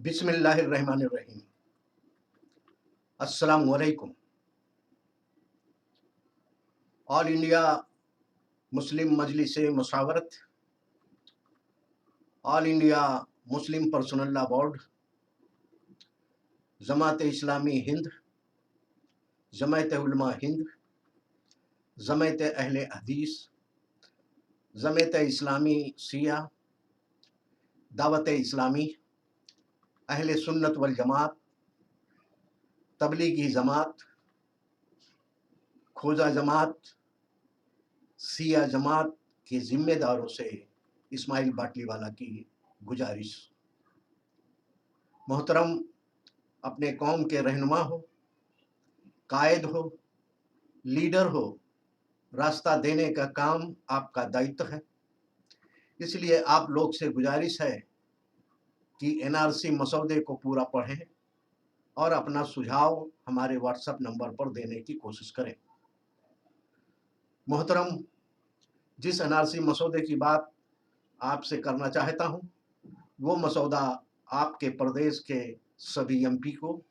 बिस्मिल्लाहिर्रहमानिर्रहीम। अस्सलामु अलैकुम। All India Muslim Majlis Mushawarat, all India Muslim personal law board, Jamaat Islami Hind, Jamaat Ulama Hind, जमात अहले हदीस, जमात इस्लामी शिया, दावत इस्लामी, अहले सुन्नत वल जमात, तबलीगी जमात, खोजा जमात, शिया जमात के जिम्मेदारों से इस्माइल बाटलीवाला की गुजारिश। मोहतरम, अपने कौम के रहनुमा हो, कायद हो, लीडर हो, रास्ता देने का काम आपका दायित्व है। इसलिए आप लोग से गुजारिश है कि एनआरसी मसौदे को पूरा पढ़ें और अपना सुझाव हमारे व्हाट्सएप नंबर पर देने की कोशिश करें। मोहतरम, जिस एनआरसी मसौदे की बात आपसे करना चाहता हूं, वो मसौदा आपके प्रदेश के सभी एमपी को,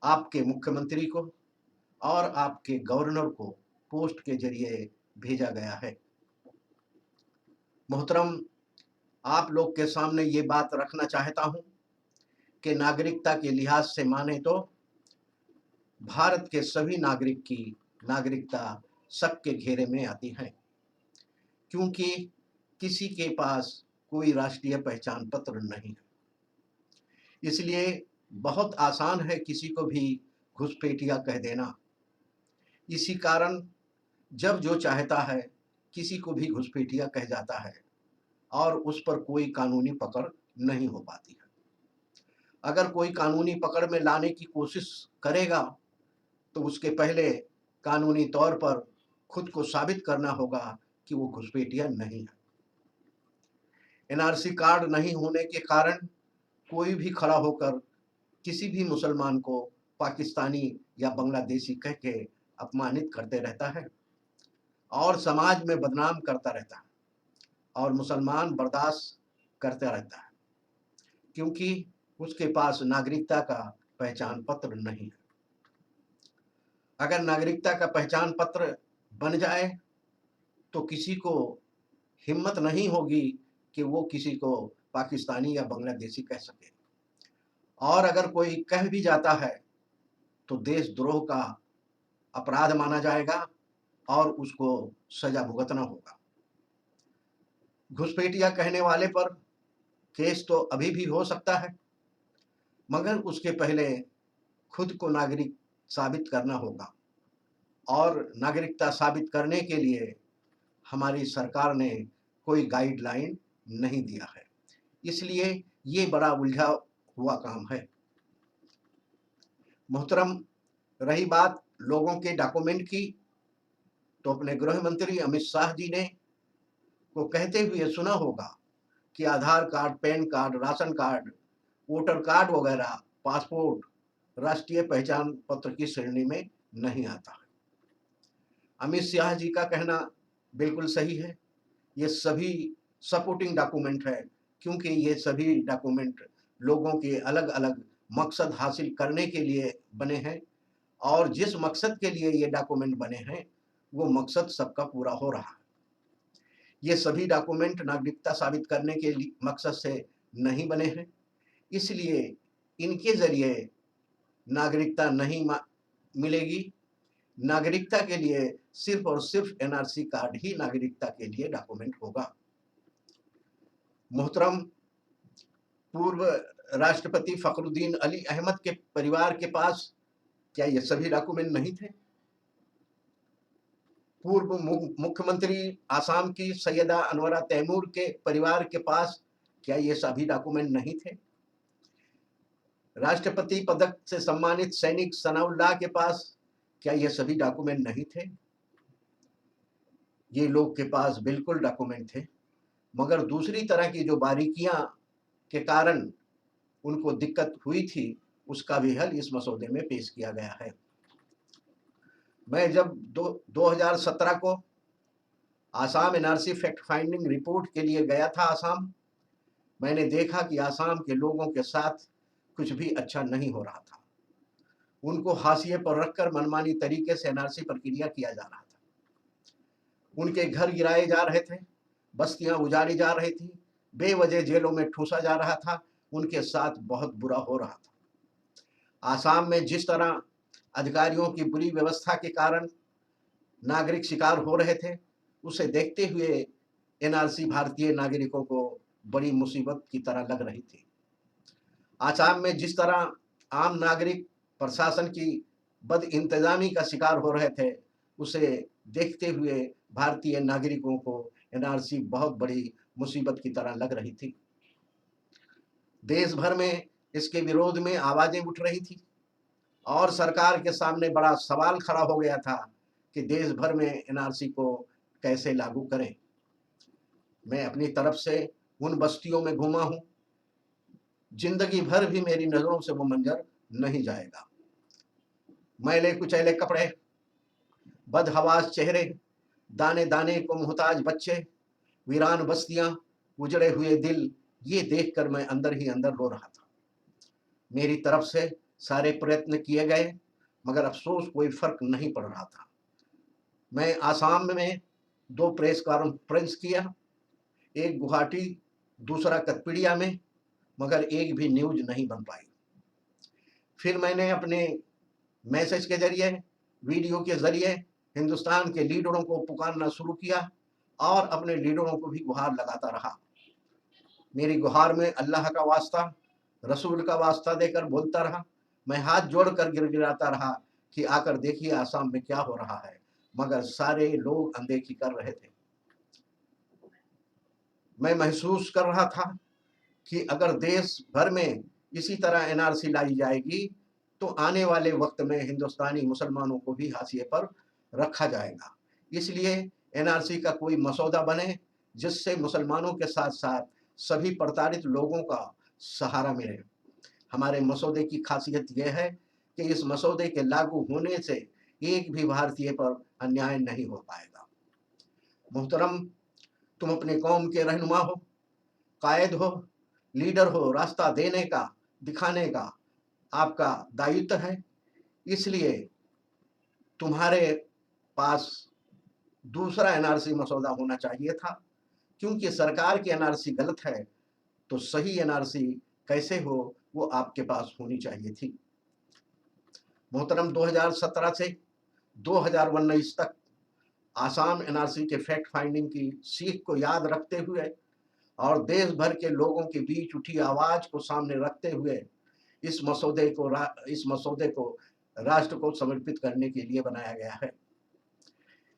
आपके मुख्यमंत्री को और आपके गवर्नर को पोस्ट के जरिए भेजा गया है। मोहतरम, आप लोग के सामने ये बात रखना चाहता हूं कि नागरिकता के लिहाज से माने तो भारत के सभी नागरिक की नागरिकता सबके घेरे में आती है, क्योंकि किसी के पास कोई राष्ट्रीय पहचान पत्र नहीं है। इसलिए बहुत आसान है किसी को भी घुसपैठिया कह देना। इसी कारण जब जो चाहता है किसी को भी घुसपैठिया कह जाता है और उस पर कोई कानूनी पकड़ नहीं हो पाती है। अगर कोई कानूनी पकड़ में लाने की कोशिश करेगा तो उसके पहले कानूनी तौर पर खुद को साबित करना होगा कि वो घुसपैठिया नहीं है। एनआरसी कार्ड नहीं होने के कारण कोई भी खड़ा होकर किसी भी मुसलमान को पाकिस्तानी या बांग्लादेशी कह के अपमानित करते रहता है और समाज में बदनाम करता रहता है और मुसलमान बर्दाश्त करता रहता है, क्योंकि उसके पास नागरिकता का पहचान पत्र नहीं है। अगर नागरिकता का पहचान पत्र बन जाए तो किसी को हिम्मत नहीं होगी कि वो किसी को पाकिस्तानी या बांग्लादेशी कह सके, और अगर कोई कह भी जाता है तो देशद्रोह का अपराध माना जाएगा और उसको सजा भुगतना होगा। घुसपैठिया कहने वाले पर केस तो अभी भी हो सकता है, मगर उसके पहले खुद को नागरिक साबित करना होगा, और नागरिकता साबित करने के लिए हमारी सरकार ने कोई गाइडलाइन नहीं दिया है। इसलिए ये बड़ा उलझा हुआ काम है। मोहतरम, रही बात लोगों के डॉक्यूमेंट की, तो अपने गृह मंत्री अमित शाह जी ने को कहते हुए सुना होगा कि Aadhaar card, PAN card, ration card, voter card वगैरह पासपोर्ट राष्ट्रीय पहचान पत्र की श्रेणी में नहीं आता है। अमित शाह जी का कहना बिल्कुल सही है। ये सभी सपोर्टिंग डॉक्यूमेंट है, क्योंकि ये सभी डॉक्यूमेंट लोगों के अलग अलग मकसद हासिल करने के लिए बने हैं, और जिस मकसद के लिए ये डॉक्यूमेंट बने हैं वो मकसद सबका पूरा हो रहा है। ये सभी डॉक्यूमेंट नागरिकता साबित करने के मकसद से नहीं बने हैं, इसलिए इनके जरिए नागरिकता नहीं मिलेगी। नागरिकता के लिए सिर्फ और सिर्फ एनआरसी कार्ड ही नागरिकता के लिए डॉक्यूमेंट होगा। मोहतरम, पूर्व राष्ट्रपति फखरुद्दीन अली अहमद के परिवार के पास क्या ये सभी डॉक्यूमेंट नहीं थे? पूर्व मुख्यमंत्री आसाम की सैयदा अनवरा तैमूर के परिवार के पास क्या ये सभी डॉक्यूमेंट नहीं थे? राष्ट्रपति पदक से सम्मानित सैनिक सनाउल्लाह के पास क्या ये सभी डॉक्यूमेंट नहीं थे? ये लोग के पास बिल्कुल डॉक्यूमेंट थे, मगर दूसरी तरह की जो बारीकियां के कारण उनको दिक्कत हुई थी, उसका भी हल इस मसौदे में पेश किया गया है। मैं जब 2017 को Assam NRC fact finding report के लिए गया था आसाम, मैंने देखा कि आसाम के लोगों के साथ कुछ भी अच्छा नहीं हो रहा था। उनको हाशिए पर रखकर मनमानी तरीके से एनआरसी प्रक्रिया किया जा रहा था। उनके घर गिराए जा रहे थे, बस्तियां उजाड़ी जा रही थी, बेवजह जेलों में ठूसा जा रहा था। उनके साथ बहुत बुरा हो रहा था। आसाम में जिस तरह अधिकारियों की बुरी व्यवस्था के कारण नागरिक शिकार हो रहे थे, उसे देखते हुए एनआरसी भारतीय नागरिकों को बड़ी मुसीबत की तरह लग रही थी। आसाम में जिस तरह आम नागरिक प्रशासन की बदइंतजामी का शिकार हो रहे थे, उसे देखते हुए भारतीय नागरिकों को एनआरसी बहुत बड़ी मुसीबत की तरह लग रही थी। देश भर में इसके विरोध में आवाजें उठ रही थी और सरकार के सामने बड़ा सवाल खड़ा हो गया था कि देश भर में एनआरसी को कैसे लागू करें। मैं अपनी तरफ से उन बस्तियों में घूमा हूं, जिंदगी भर भी मेरी नजरों से वो मंजर नहीं जाएगा। मैले कुचैले कपड़े, बदहवास चेहरे, दाने दाने को मोहताज बच्चे, वीरान बस्तियां, उजड़े हुए दिल, ये देखकर मैं अंदर ही अंदर रो रहा था। मेरी तरफ से सारे प्रयत्न किए गए, मगर अफसोस कोई फर्क नहीं पड़ रहा था। मैं आसाम में 2 प्रेस कॉन्फ्रेंस किया, एक गुवाहाटी, दूसरा कतपीड़िया में, मगर एक भी न्यूज नहीं बन पाई। फिर मैंने अपने मैसेज के जरिए, वीडियो के जरिए हिंदुस्तान के लीडरों को पुकारना शुरू किया और अपने लीडरों को भी गुहार लगाता रहा। मेरी गुहार में अल्लाह का वास्ता, रसूल का वास्ता देकर बोलता रहा। मैं हाथ जोड़कर गिड़गिड़ाता रहा कि आकर देखिए आसाम में क्या हो रहा है, मगर सारे लोग अनदेखी कर रहे थे। मैं महसूस कर रहा था कि अगर देश भर में इसी तरह एनआरसी लाई जाएगी तो आने वाले वक्त में हिंदुस्तानी मुसलमानों को भी हाशिए पर रखा जाएगा। इसलिए एनआरसी का कोई मसौदा बने जिससे मुसलमानों के साथ साथ सभी प्रताड़ित लोगों का सहारा मिले। हमारे मसौदे की खासियत यह है कि इस मसौदे के लागू होने से एक भी भारतीय पर अन्याय नहीं हो पाएगा। मोहतरम, तुम अपनी कौम के रहनुमा हो, कायद हो, लीडर हो। रास्ता देने का, दिखाने का आपका दायित्व है। इसलिए तुम्हारे पास दूसरा एनआरसी मसौदा होना चाहिए था, क्योंकि सरकार की एनआरसी गलत है तो सही एनआरसी कैसे हो वो आपके पास होनी चाहिए थी। मोहतरम, 2017 से 2019 तक आसाम एनआरसी के फैक्ट फाइंडिंग की सीख को याद रखते हुए और देश भर के लोगों के बीच उठी आवाज को सामने रखते हुए इस मसौदे को राष्ट्र को समर्पित करने के लिए बनाया गया है।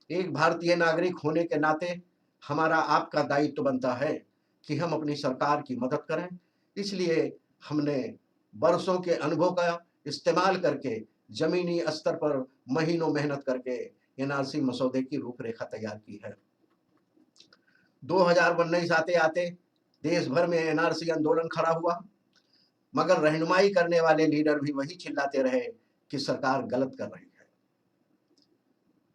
एक भारतीय नागरिक होने के नाते हमारा आपका दायित्व बनता है कि हम अपनी सरकार की मदद करें। इसलिए हमने बरसों के अनुभव का इस्तेमाल करके जमीनी स्तर पर महीनों मेहनत करके एनआरसी मसौदे की रूपरेखा तैयार की है। 2019 आते आते देश भर में एनआरसी आंदोलन खड़ा हुआ, मगर रहनुमाई करने वाले लीडर भी वही चिल्लाते रहे कि सरकार गलत कर रही है।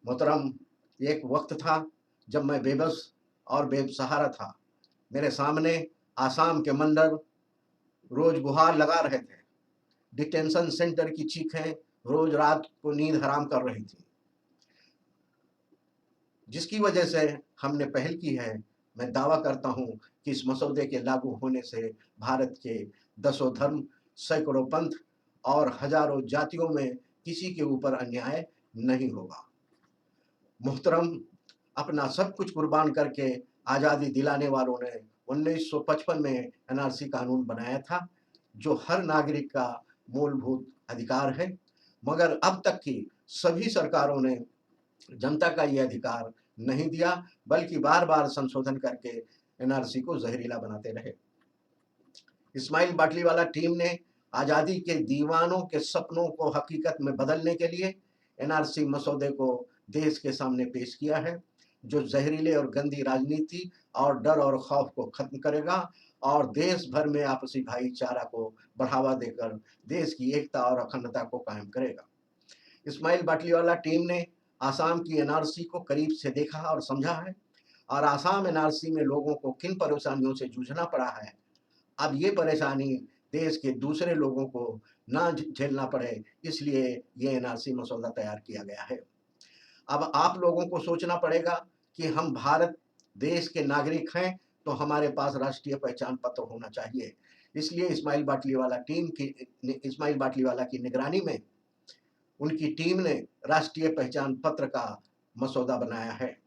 मोहतरम, एक वक्त था जब मैं बेबस और बेसहारा था। मेरे सामने आसाम के मंदिर रोज गुहार लगा रहे थे। डिटेंशन सेंटर की चीखें रोज रात को नींद हराम कर रही थी, जिसकी वजह से हमने पहल की है। मैं दावा करता हूं कि इस मसौदे के लागू होने से भारत के दसों धर्म, सैकड़ों पंथ और हजारों जातियों में किसी के ऊपर अन्याय नहीं होगा। मुहतरम, अपना सब कुछ कुर्बान करके आज़ादी दिलाने वालों ने 1955 में एनआरसी कानून बनाया था, जो हर नागरिक का मूलभूत अधिकार है। मगर अब तक की सभी सरकारों ने जनता का ये अधिकार नहीं दिया, बल्कि बार बार संशोधन करके एनआरसी को जहरीला बनाते रहे। इस्माइल बाटलीवाला टीम ने आज़ादी के दीवानों के सपनों को हकीकत में बदलने के लिए एनआरसी मसौदे को देश के सामने पेश किया है, जो जहरीले और गंदी राजनीति और डर और खौफ को खत्म करेगा और देश भर में आपसी भाईचारा को बढ़ावा देकर देश की एकता और अखंडता को कायम करेगा। इस्माइल बाटलीवाला टीम ने आसाम की एनआरसी को करीब से देखा और समझा है, और आसाम एनआरसी में लोगों को किन परेशानियों से जूझना पड़ा है अब ये परेशानी देश के दूसरे लोगों को ना झेलना पड़े, इसलिए ये एनआरसी मसौदा तैयार किया गया है। अब आप लोगों को सोचना पड़ेगा कि हम भारत देश के नागरिक हैं, तो हमारे पास राष्ट्रीय पहचान पत्र होना चाहिए। इसलिए इस्माइल बाटलीवाला की निगरानी में उनकी टीम ने राष्ट्रीय पहचान पत्र का मसौदा बनाया है।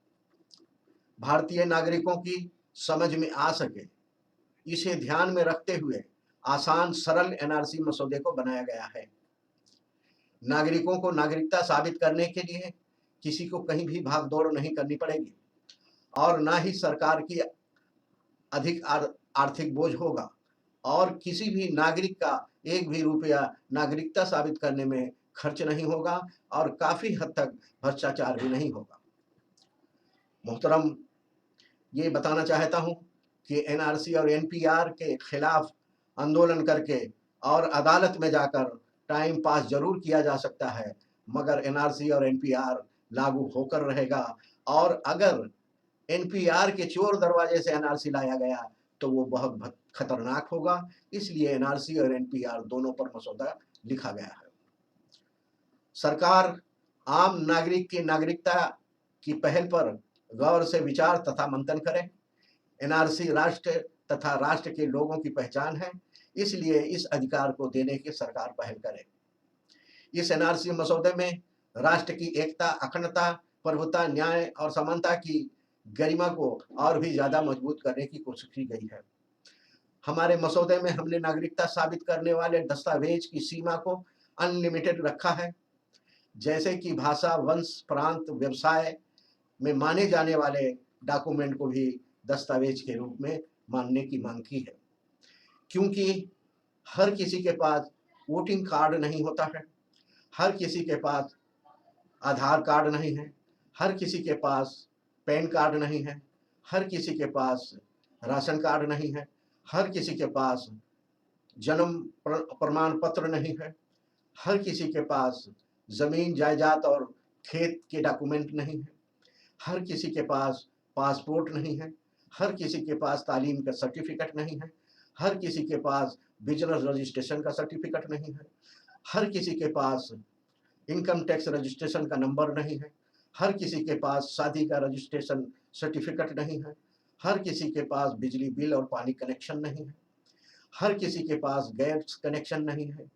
भारतीय नागरिकों की समझ में आ सके, इसे ध्यान में रखते हुए आसान सरल एनआरसी मसौदे को बनाया गया है। नागरिकों को नागरिकता साबित करने के लिए किसी को कहीं भी भाग दौड़ नहीं करनी पड़ेगी और ना ही सरकार की अधिक आर्थिक बोझ होगा और किसी भी नागरिक का एक भी रुपया नागरिकता साबित करने में खर्च नहीं होगा और काफी हद तक भ्रष्टाचार भी नहीं होगा। मोहतरम, ये बताना चाहता हूं कि एनआरसी और एनपीआर के खिलाफ आंदोलन करके और अदालत में जाकर टाइम पास जरूर किया जा सकता है, मगर एनआरसी और एनपीआर लागू होकर रहेगा और अगर एनपीआर के चोर दरवाजे से एनआरसी लाया गया तो वो बहुत खतरनाक होगा। इसलिए एनआरसी और एनपीआर दोनों पर मसौदा लिखा गया है। सरकार आम नागरिक की नागरिकता की पहल पर गौर से विचार तथा मंथन करे। एनआरसी राष्ट्र तथा राष्ट्र के लोगों की पहचान है, इसलिए इस अधिकार को देने की सरकार पहल करे। इस एनआरसी मसौदे में राष्ट्र की एकता, अखंडता, प्रभुता, न्याय और समानता की गरिमा को और भी ज्यादा मजबूत करने की कोशिश की गई है। हमारे मसौदे में हमने नागरिकता साबित करने वाले दस्तावेज की सीमा को अनलिमिटेड रखा है, जैसे कि भाषा, वंश, प्रांत, व्यवसाय में माने जाने वाले डॉक्यूमेंट को भी दस्तावेज के रूप में मानने की मांग की है, क्योंकि हर किसी के पास वोटिंग कार्ड नहीं होता है, हर किसी के पास आधार कार्ड नहीं है, हर किसी के पास पैन कार्ड नहीं है, हर किसी के पास राशन कार्ड नहीं है, हर किसी के पास जन्म प्रमाण पत्र नहीं है, हर किसी के पास जमीन जायदाद और खेत के डॉक्यूमेंट नहीं है, हर किसी के पास पासपोर्ट नहीं है, हर किसी के पास तालीम का सर्टिफिकेट नहीं है, हर किसी के पास बिजनेस रजिस्ट्रेशन का सर्टिफिकेट नहीं है, हर किसी के पास इनकम टैक्स रजिस्ट्रेशन का नंबर नहीं है, हर किसी के पास शादी का रजिस्ट्रेशन सर्टिफिकेट नहीं है, हर किसी के पास बिजली बिल और पानी कनेक्शन नहीं है, हर किसी के पास गैस कनेक्शन नहीं है,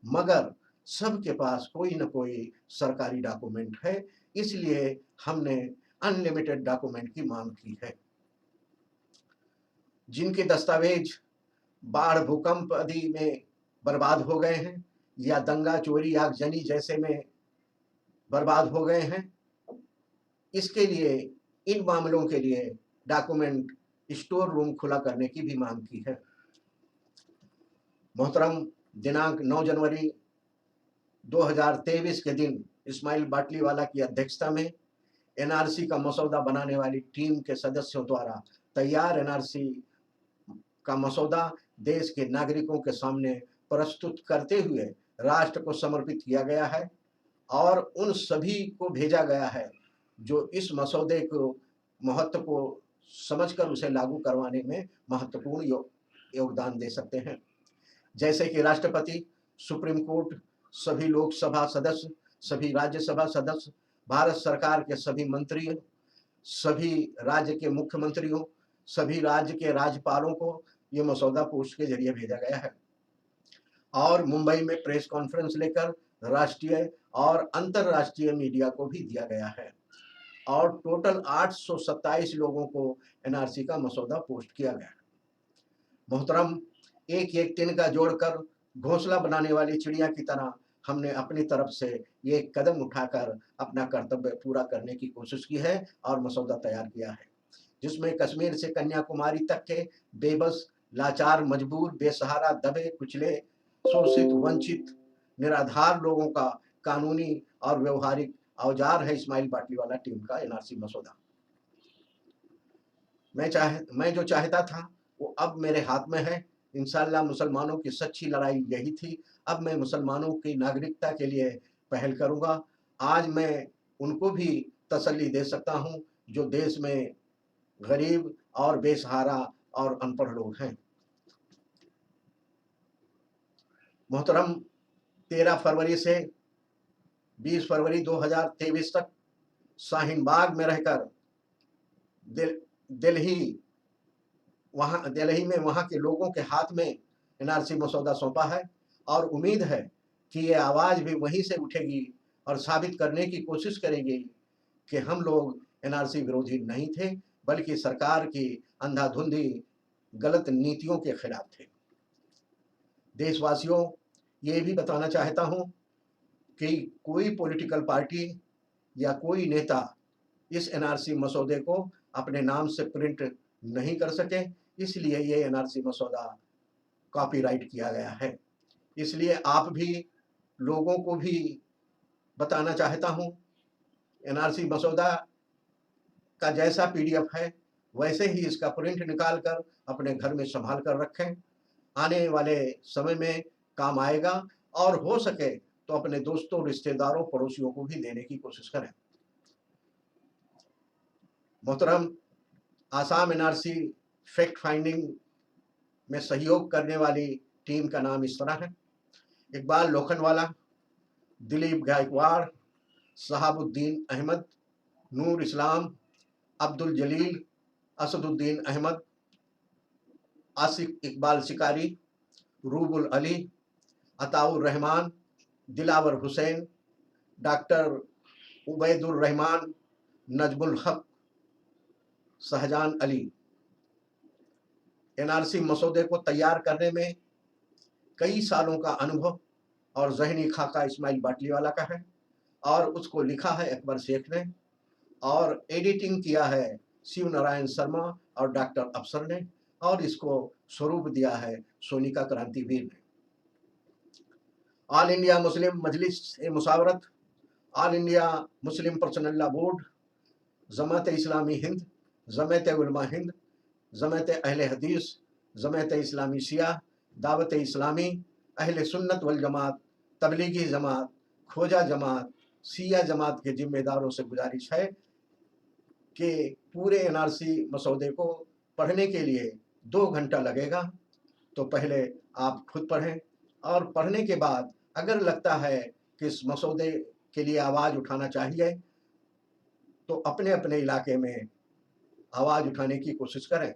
मगर सबके पास कोई न कोई सरकारी डॉक्यूमेंट है। इसलिए हमने अनलिमिटेड डॉक्यूमेंट की मांग की है। जिनके दस्तावेज बाढ़, भूकंप आदि में बर्बाद हो गए हैं या दंगा, चोरी, आगजनी जैसे में बर्बाद हो गए हैं, इसके लिए, इन मामलों के लिए डॉक्यूमेंट स्टोर रूम खुला करने की भी मांग की है। मोहतरम, दिनांक 9 जनवरी 2023 के दिन इस्माइल बाटलीवाला की अध्यक्षता में एनआरसी का मसौदा बनाने वाली टीम के सदस्यों द्वारा तैयार एनआरसी का मसौदा देश के नागरिकों के सामने प्रस्तुत करते हुए राष्ट्र को समर्पित किया गया है और उन सभी को भेजा गया है जो इस मसौदे को महत्व को समझकर उसे लागू करवाने में महत्वपूर्ण योगदान दे सकते हैं, जैसे कि राष्ट्रपति, सुप्रीम कोर्ट, सभी लोकसभा सदस्य, सभी राज्यसभा सदस्य, भारत सरकार के सभी मंत्रियों, सभी राज्य के मुख्यमंत्रियों, सभी राज्य के राज्यपालों को ये मसौदा पोस्ट के जरिए भेजा गया है और मुंबई में प्रेस कॉन्फ्रेंस लेकर राष्ट्रीय और अंतर्राष्ट्रीय मीडिया को भी दिया गया है और टोटल 827 लोगों को एनआरसी का मसौदा पोस्ट किया गया है। मोहतरम, एक एक तिनका जोड़कर घोंसला बनाने वाली चिड़िया की तरह हमने अपनी तरफ से ये कदम उठाकर अपना कर्तव्य पूरा करने की कोशिश की है और मसौदा तैयार किया है, जिसमें कश्मीर से कन्याकुमारी तक के बेबस, लाचार, मजबूर, बेसहारा, दबे कुचले, शोषित, वंचित, निराधार लोगों का कानूनी और व्यवहारिक औजार है इस्माइल बाटलीवाला टीम का एनआरसी मसौदा। मैं जो चाहता था वो अब मेरे हाथ में है। इंशाअल्लाह मुसलमानों की सच्ची लड़ाई यही थी। अब मैं मुसलमानों की नागरिकता के लिए पहल करूंगा। आज मैं उनको भी तसल्ली दे सकता हूं जो देश में गरीब और बेसहारा और अनपढ़ लोग हैं। मोहतरम 13 फरवरी से 20 फरवरी 2023 तक शाहीन बाग में रहकर दिल्ली में वहां के लोगों के हाथ में एनआरसी मसौदा सौंपा है और उम्मीद है कि ये आवाज़ भी वहीं से उठेगी और साबित करने की कोशिश करेगी कि हम लोग एनआरसी विरोधी नहीं थे, बल्कि सरकार की अंधाधुंधी गलत नीतियों के खिलाफ थे। देशवासियों, ये भी बताना चाहता हूं कि कोई पॉलिटिकल पार्टी या कोई नेता इस एनआरसी मसौदे को अपने नाम से प्रिंट नहीं कर सके, इसलिए ये एनआरसी मसौदा कॉपीराइट किया गया है। इसलिए आप भी लोगों को भी बताना चाहता हूं, एनआरसी मसौदा का जैसा पीडीएफ है वैसे ही इसका प्रिंट निकाल कर अपने घर में संभाल कर रखें। आने वाले समय में काम आएगा और हो सके तो अपने दोस्तों, रिश्तेदारों, पड़ोसियों को भी देने की कोशिश करें। मोहतरम, आसाम एनआरसी फैक्ट फाइंडिंग में सहयोग करने वाली टीम का नाम इस तरह है: इकबाल लोखंडवाला, दिलीप गायकवाड़, शहाबुद्दीन अहमद, नूर इस्लाम, अब्दुल जलील, असदुद्दीन अहमद, आसिफ इकबाल शिकारी, रूबुल अली, अताउर रहमान, दिलावर हुसैन, डॉक्टर उबैदुर रहमान, नजमुल हक, शाहजान अली। एनआरसी मसौदे को तैयार करने में कई सालों का अनुभव और जहनी खाका इस्माइल बाटलीवाला का है और उसको लिखा है अकबर शेख ने और एडिटिंग किया है शिव नारायण शर्मा और डॉक्टर अफसर ने और इसको स्वरूप दिया है सोनिका क्रांतिवीर ने। All India Muslim Majlis e Musawarat, all India Muslim personal law board, Jamaat Islami Hind, Jamaat Ulama Hind, जमात अहले हदीस, जमात इस्लामी शिया, दावत इस्लामी, अहले सुन्नत वल जमात, तबलीगी जमात, खोजा जमात, शिया जमात के जिम्मेदारों से गुजारिश है कि पूरे एनआरसी मसौदे को पढ़ने के लिए 2 घंटा लगेगा, तो पहले आप खुद पढ़ें और पढ़ने के बाद अगर लगता है कि इस मसौदे के लिए आवाज़ उठाना चाहिए तो अपने अपने इलाके में आवाज़ उठाने की कोशिश करें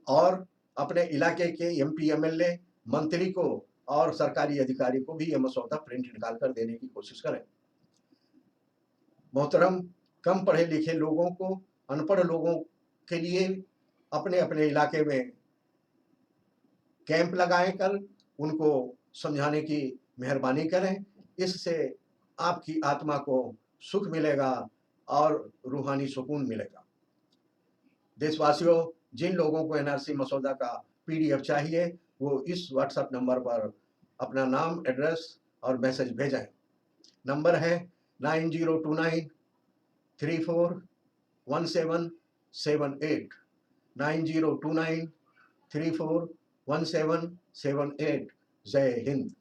और अपने इलाके के एमपी, एमएलए, मंत्री को और सरकारी अधिकारी को भी यह मसौदा प्रिंट निकाल कर देने की कोशिश करें। मोहतरम, कम पढ़े लिखे लोगों को, अनपढ़ लोगों के लिए अपने अपने इलाके में कैंप लगाए कर उनको समझाने की मेहरबानी करें। इससे आपकी आत्मा को सुख मिलेगा और रूहानी सुकून मिलेगा। देशवासियों, जिन लोगों को एनआरसी मसौदा का पीडीएफ चाहिए वो इस व्हाट्सएप नंबर पर अपना नाम, एड्रेस और मैसेज भेजें। नंबर है 9029341778, 9029341778। जय हिंद।